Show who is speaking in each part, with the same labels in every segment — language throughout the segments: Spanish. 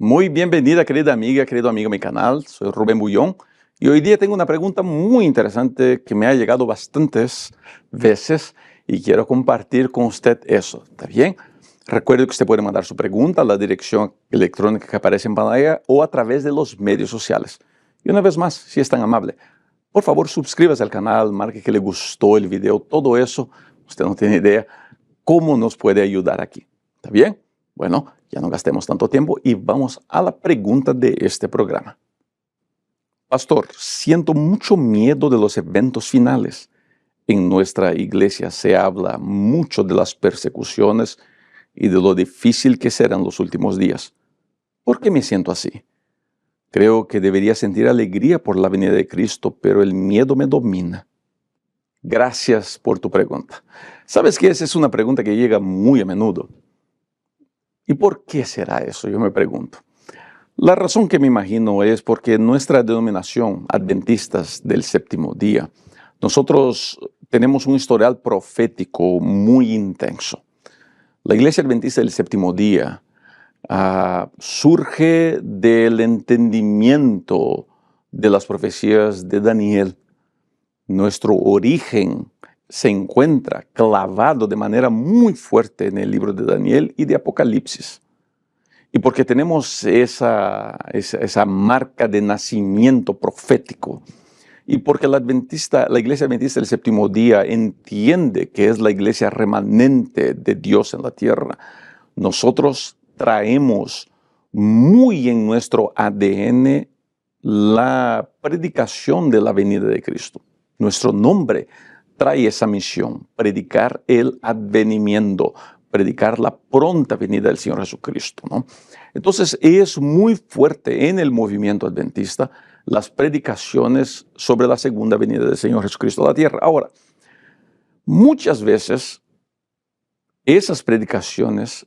Speaker 1: Muy bienvenida, querida amiga, querido amigo a mi canal. Soy Rubén Bullón y hoy día tengo una pregunta muy interesante que me ha llegado bastantes veces y quiero compartir con usted eso. ¿Está bien? Recuerde que usted puede mandar su pregunta a la dirección electrónica que aparece en pantalla o a través de los medios sociales. Y una vez más, si es tan amable, por favor suscríbase al canal, marque que le gustó el video, todo eso. Usted no tiene idea cómo nos puede ayudar aquí. ¿Está bien? Bueno, ya no gastemos tanto tiempo y vamos a la pregunta de este programa. Pastor, siento mucho miedo de los eventos finales. En nuestra iglesia se habla mucho de las persecuciones y de lo difícil que serán los últimos días. ¿Por qué me siento así? Creo que debería sentir alegría por la venida de Cristo, pero el miedo me domina. Gracias por tu pregunta. ¿Sabes que esa es una pregunta que llega muy a menudo? ¿Y por qué será eso? Yo me pregunto. La razón que me imagino es porque nuestra denominación, Adventistas del Séptimo Día, nosotros tenemos un historial profético muy intenso. La Iglesia Adventista del Séptimo Día surge del entendimiento de las profecías de Daniel. Nuestro origen se encuentra clavado de manera muy fuerte en el libro de Daniel y de Apocalipsis. Y porque tenemos esa marca de nacimiento profético, y porque la Iglesia Adventista del Séptimo Día entiende que es la iglesia remanente de Dios en la tierra, nosotros traemos muy en nuestro ADN la predicación de la venida de Cristo. Nuestro nombre trae esa misión, predicar el advenimiento, predicar la pronta venida del Señor Jesucristo, ¿no? Entonces es muy fuerte en el movimiento adventista las predicaciones sobre la segunda venida del Señor Jesucristo a la tierra. Ahora, muchas veces esas predicaciones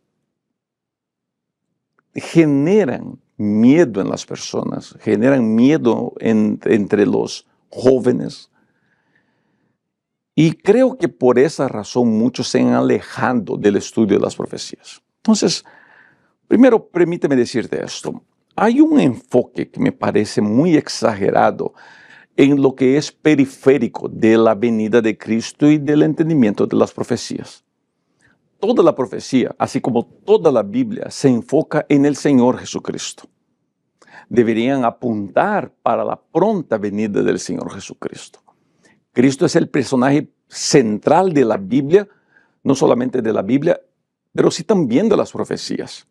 Speaker 1: generan miedo en las personas, generan miedo entre los jóvenes. Y creo que por esa razón muchos se han alejado del estudio de las profecías. Entonces, primero, permíteme decirte esto. Hay un enfoque que me parece muy exagerado en lo que es periférico de la venida de Cristo y del entendimiento de las profecías. Toda la profecía, así como toda la Biblia, se enfoca en el Señor Jesucristo. Deberían apuntar para la pronta venida del Señor Jesucristo. Cristo es el personaje central de la Biblia, no solamente de la Biblia, pero sí también de las profecías.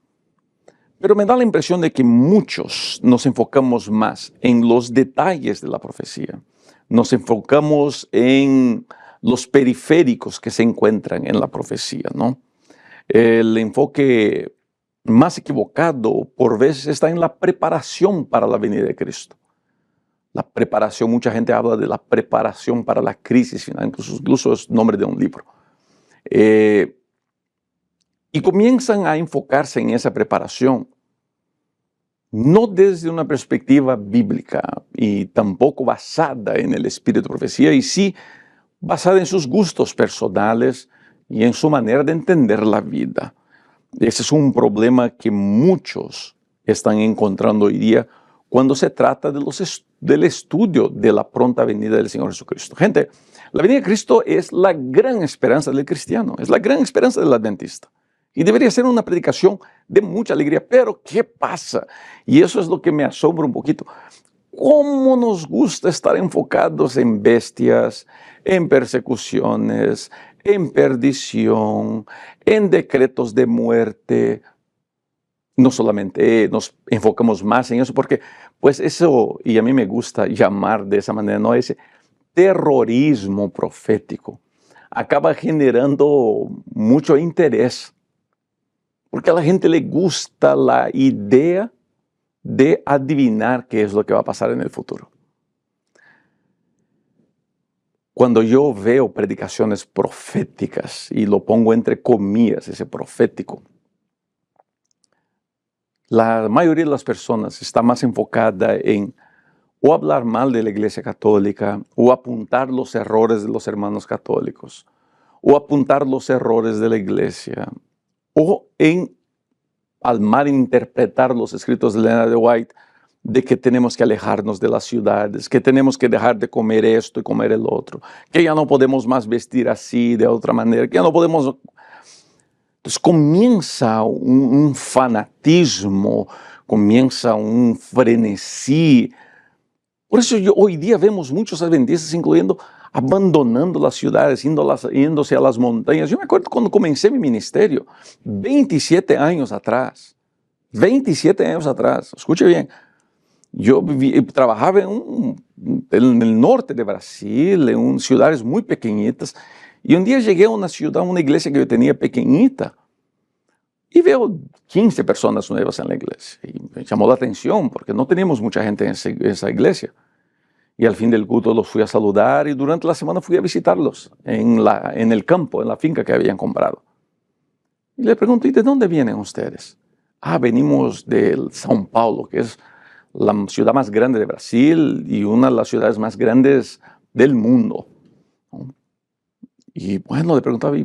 Speaker 1: Pero me da la impresión de que muchos nos enfocamos más en los detalles de la profecía. Nos enfocamos en los periféricos que se encuentran en la profecía, ¿no? El enfoque más equivocado por veces está en la preparación para la venida de Cristo. La preparación, mucha gente habla de la preparación para la crisis final, incluso es nombre de un libro. Y comienzan a enfocarse en esa preparación, no desde una perspectiva bíblica y tampoco basada en el espíritu de profecía, y sí basada en sus gustos personales y en su manera de entender la vida. Ese es un problema que muchos están encontrando hoy día cuando se trata del estudio de la pronta venida del Señor Jesucristo. Gente, la venida de Cristo es la gran esperanza del cristiano, es la gran esperanza del adventista. Y debería ser una predicación de mucha alegría. Pero, ¿qué pasa? Y eso es lo que me asombra un poquito. ¿Cómo nos gusta estar enfocados en bestias, en persecuciones, en perdición, en decretos de muerte? No solamente nos enfocamos más en eso, porque pues eso, y a mí me gusta llamar de esa manera, ¿no? Ese terrorismo profético acaba generando mucho interés, porque a la gente le gusta la idea de adivinar qué es lo que va a pasar en el futuro. Cuando yo veo predicaciones proféticas, y lo pongo entre comillas, ese profético, la mayoría de las personas está más enfocada en o hablar mal de la Iglesia Católica, o apuntar los errores de los hermanos católicos, o apuntar los errores de la Iglesia, o en al malinterpretar los escritos de Elena de White, de que tenemos que alejarnos de las ciudades, que tenemos que dejar de comer esto y comer el otro, que ya no podemos más vestir así, de otra manera, que ya no podemos. Entonces comienza un fanatismo, comienza un frenesí. Por eso hoy día vemos muchos adventistas, incluyendo, abandonando las ciudades, yéndose a las montañas. Yo me acuerdo cuando comencé mi ministerio, 27 años atrás, escuche bien, yo trabajaba en el norte de Brasil, en ciudades muy pequeñitas, y un día llegué a una ciudad, una iglesia que yo tenía pequeñita, y veo 15 personas nuevas en la iglesia. Y me llamó la atención porque no teníamos mucha gente en esa iglesia. Y al fin del culto los fui a saludar y durante la semana fui a visitarlos en el campo, en la finca que habían comprado. Y le pregunto, ¿y de dónde vienen ustedes? Venimos de São Paulo, que es la ciudad más grande de Brasil y una de las ciudades más grandes del mundo. Y bueno, le preguntaba,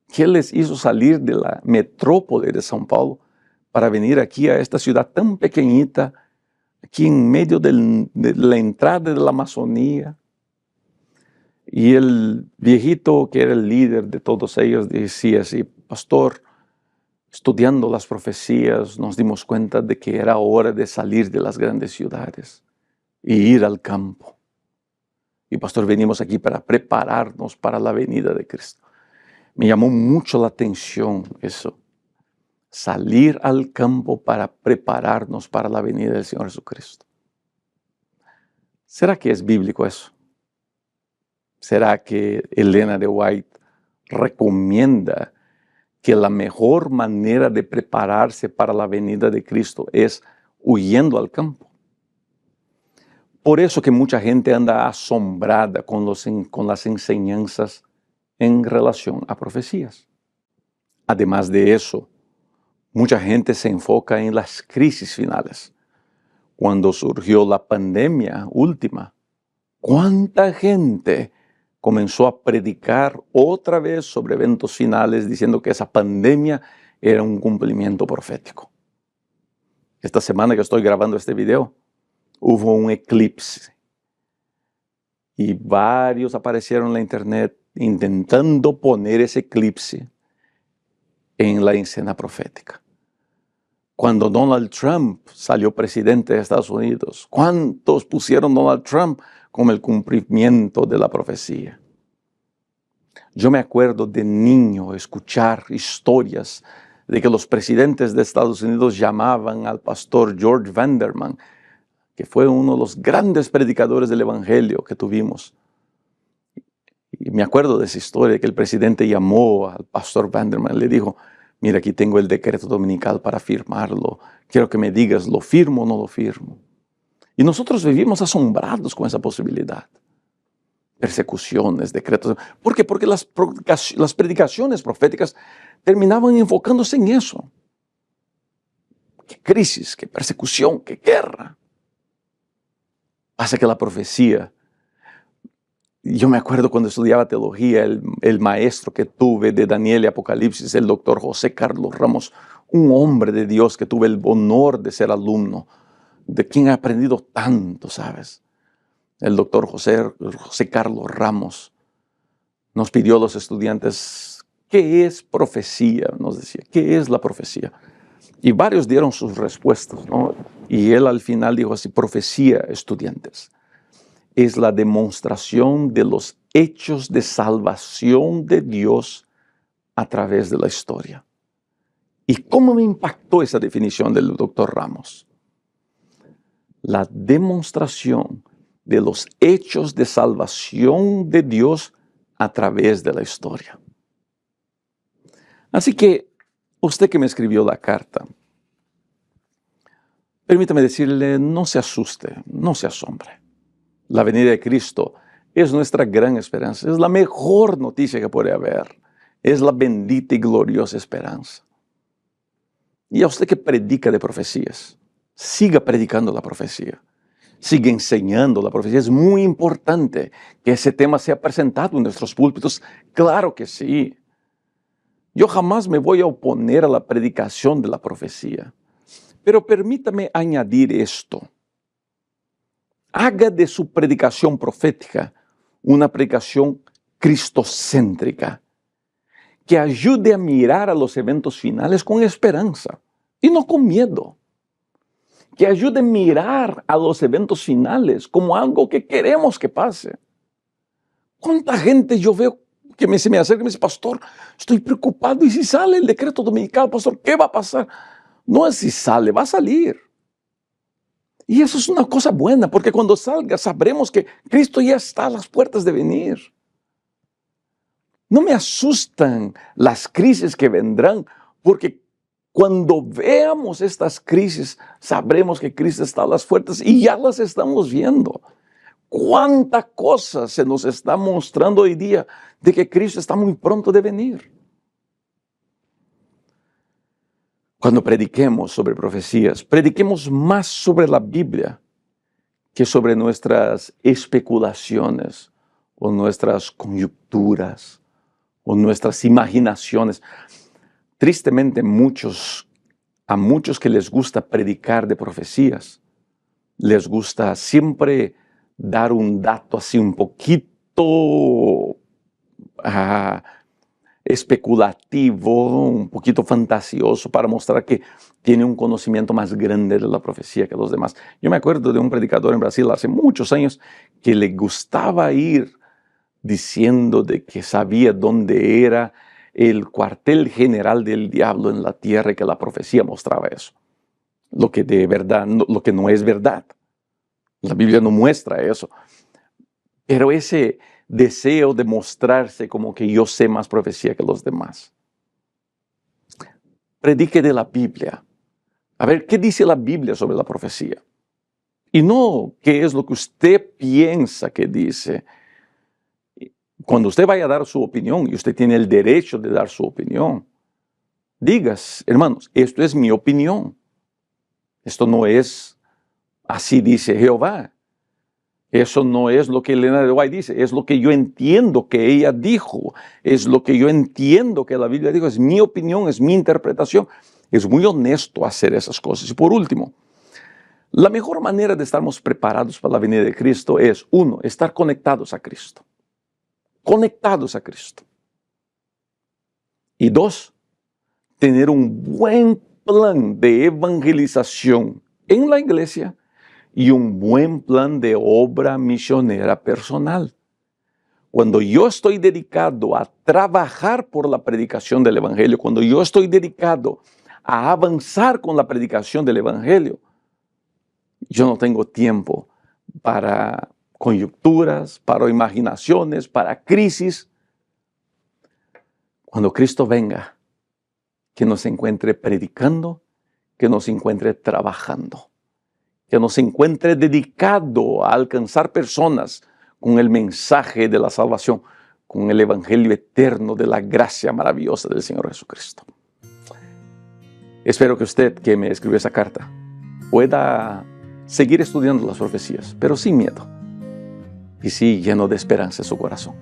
Speaker 1: ¿qué les hizo salir de la metrópole de São Paulo para venir aquí a esta ciudad tan pequeñita, aquí en medio de la entrada de la Amazonía? Y el viejito, que era el líder de todos ellos, decía así: pastor, estudiando las profecías nos dimos cuenta de que era hora de salir de las grandes ciudades e ir al campo. Y pastor, venimos aquí para prepararnos para la venida de Cristo. Me llamó mucho la atención eso. Salir al campo para prepararnos para la venida del Señor Jesucristo. ¿Será que es bíblico eso? ¿Será que Elena de White recomienda que la mejor manera de prepararse para la venida de Cristo es huyendo al campo? Por eso que mucha gente anda asombrada con las enseñanzas en relación a profecías. Además de eso, mucha gente se enfoca en las crisis finales. Cuando surgió la pandemia última, ¿cuánta gente comenzó a predicar otra vez sobre eventos finales diciendo que esa pandemia era un cumplimiento profético? Esta semana que estoy grabando este video, hubo un eclipse y varios aparecieron en la internet intentando poner ese eclipse en la escena profética. Cuando Donald Trump salió presidente de Estados Unidos, ¿cuántos pusieron Donald Trump como el cumplimiento de la profecía? Yo me acuerdo de niño escuchar historias de que los presidentes de Estados Unidos llamaban al pastor George Vanderman, que fue uno de los grandes predicadores del evangelio que tuvimos. Y me acuerdo de esa historia, que el presidente llamó al pastor Vanderman y le dijo: mira, aquí tengo el decreto dominical para firmarlo. Quiero que me digas, ¿lo firmo o no lo firmo? Y nosotros vivimos asombrados con esa posibilidad. Persecuciones, decretos. ¿Por qué? Porque las predicaciones proféticas terminaban enfocándose en eso. ¿Qué crisis, qué persecución, qué guerra? Pasa que la profecía... Yo me acuerdo cuando estudiaba teología, el maestro que tuve de Daniel y Apocalipsis, el doctor José Carlos Ramos, un hombre de Dios que tuve el honor de ser alumno, de quien he aprendido tanto, ¿sabes? El doctor José Carlos Ramos nos pidió a los estudiantes: ¿qué es profecía? Nos decía, ¿qué es la profecía? Y varios dieron sus respuestas, ¿no? Y él al final dijo así: profecía, estudiantes, es la demostración de los hechos de salvación de Dios a través de la historia. ¿Y cómo me impactó esa definición del doctor Ramos? La demostración de los hechos de salvación de Dios a través de la historia. Así que, usted que me escribió la carta, permítame decirle, no se asuste, no se asombre. La venida de Cristo es nuestra gran esperanza, es la mejor noticia que puede haber, es la bendita y gloriosa esperanza. Y a usted que predica de profecías, siga predicando la profecía, siga enseñando la profecía. Es muy importante que ese tema sea presentado en nuestros púlpitos, claro que sí. Yo jamás me voy a oponer a la predicación de la profecía. Pero permítame añadir esto. Haga de su predicación profética una predicación cristocéntrica, que ayude a mirar a los eventos finales con esperanza y no con miedo. Que ayude a mirar a los eventos finales como algo que queremos que pase. ¿Cuánta gente yo veo que se me acerca y me dice, pastor, estoy preocupado, y si sale el decreto dominical, pastor, ¿qué va a pasar? No es si sale, va a salir. Y eso es una cosa buena, porque cuando salga sabremos que Cristo ya está a las puertas de venir. No me asustan las crisis que vendrán, porque cuando veamos estas crisis, sabremos que Cristo está a las puertas y ya las estamos viendo. ¿Cuánta cosa se nos está mostrando hoy día de que Cristo está muy pronto de venir? Cuando prediquemos sobre profecías, prediquemos más sobre la Biblia que sobre nuestras especulaciones o nuestras conjeturas o nuestras imaginaciones. Tristemente, a muchos que les gusta predicar de profecías, les gusta siempre dar un dato así un poquito especulativo, un poquito fantasioso, para mostrar que tiene un conocimiento más grande de la profecía que los demás. Yo me acuerdo de un predicador en Brasil hace muchos años que le gustaba ir diciendo de que sabía dónde era el cuartel general del diablo en la tierra y que la profecía mostraba eso. Lo que de verdad, lo que no es verdad. La Biblia no muestra eso. Pero ese deseo de mostrarse como que yo sé más profecía que los demás. Predique de la Biblia. A ver, ¿qué dice la Biblia sobre la profecía? Y no qué es lo que usted piensa que dice. Cuando usted vaya a dar su opinión, y usted tiene el derecho de dar su opinión, digas, hermanos, esto es mi opinión. Esto no es así dice Jehová. Eso no es lo que Elena de White dice, es lo que yo entiendo que ella dijo, es lo que yo entiendo que la Biblia dijo, es mi opinión, es mi interpretación. Es muy honesto hacer esas cosas. Y por último, la mejor manera de estarmos preparados para la venida de Cristo es, uno, estar conectados a Cristo. Conectados a Cristo. Y dos, tener un buen plan de evangelización en la iglesia y un buen plan de obra misionera personal. Cuando yo estoy dedicado a trabajar por la predicación del Evangelio, cuando yo estoy dedicado a avanzar con la predicación del Evangelio, yo no tengo tiempo para conjeturas, para imaginaciones, para crisis. Cuando Cristo venga, que nos encuentre predicando, que nos encuentre trabajando, que nos encuentre dedicado a alcanzar personas con el mensaje de la salvación, con el evangelio eterno de la gracia maravillosa del Señor Jesucristo. Espero que usted, que me escribió esa carta, pueda seguir estudiando las profecías, pero sin miedo, y sí lleno de esperanza en su corazón.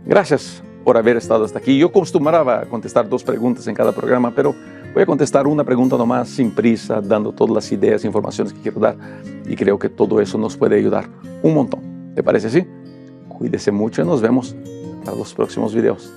Speaker 1: Gracias por haber estado hasta aquí. Yo acostumbraba contestar 2 preguntas en cada programa, pero voy a contestar una pregunta nomás, sin prisa, dando todas las ideas e informaciones que quiero dar, y creo que todo eso nos puede ayudar un montón. ¿Te parece así? Cuídese mucho y nos vemos para los próximos videos.